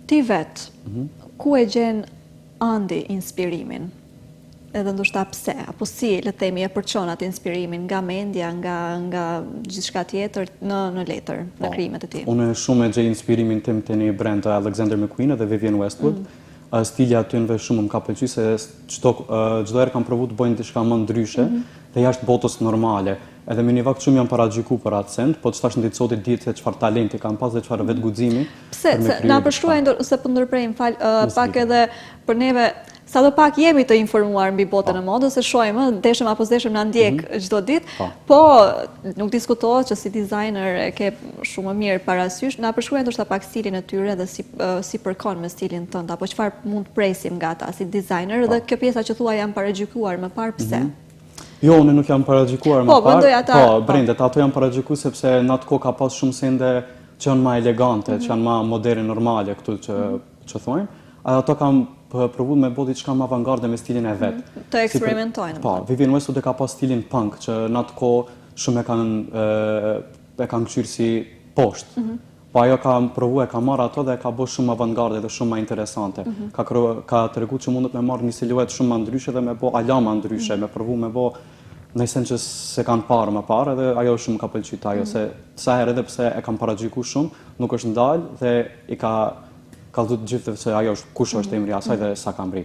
Ti vetë, ku e gjen Andi inspirimin? Edhe ndoshta pse, apo si, le të themi, e përçon atë inspirimin nga mendja, nga gjithçka tjetër në letër, në krijimet e tij. Unë shumë e gjej inspirimin tim te një brand Alexander McQueen dhe Vivienne Westwood. Stili atyve shumë më ka pëlqyer se çdo herë kam provuar të bëjnë diçka më ndryshe dhe jashtë botës normale. Edhe me një vakt shumë janë paragjykuar për atë send, po çfarë ndit sot ditë se çfarë talenti kanë pas dhe çfarë vetë guximi. Pse na përshkruaj se po ndërprejm pak edhe për neve. Sadopak jemi të informuar mbi botën e modës, se shohim, ndeshëm apo s'ndeshëm na ndjek çdo ditë, po nuk diskutohet që si dizajner e ke shumë më mirë parasysh. Na përshkruaj ndoshta pak stilin e tyre dhe si përkon me stilin tënd, apo çfarë mund të presim nga ata si dizajner dhe kjo pjesa që thua janë paragjykuar më parë, pse? Jo, unë nuk jam paragjykuar më parë. Mendoj ata. Po, brendet, ato janë paragjykuar sepse në atë kohë ka pas shumë sende që janë më elegante, që janë më moderne normale këtu që thonë. Ato kam provuar me bë diçka më avangarde me stilin e vet. Të eksperimentojnë. Po, Vivienne Westwood e ka pas stilin punk që në atë kohë shumë e kanë kthyer si poshtë. Po ajo ka provuar, ka marrë ato dhe ka bërë shumë avangarde dhe shumë më interesante. Ka treguar që mundet me marrë një siluet shumë më ndryshe dhe me bë alama ndryshe, me provu me bë në sen që se kanë parë më parë dhe ajo shumë ka pëlqyer ajo se sa herë edhe pse e kanë paragjykuar shumë, nuk është ndalë dhe i ka kalzu të gjithë se ajo kush është emri asaj dhe sa ka mbri.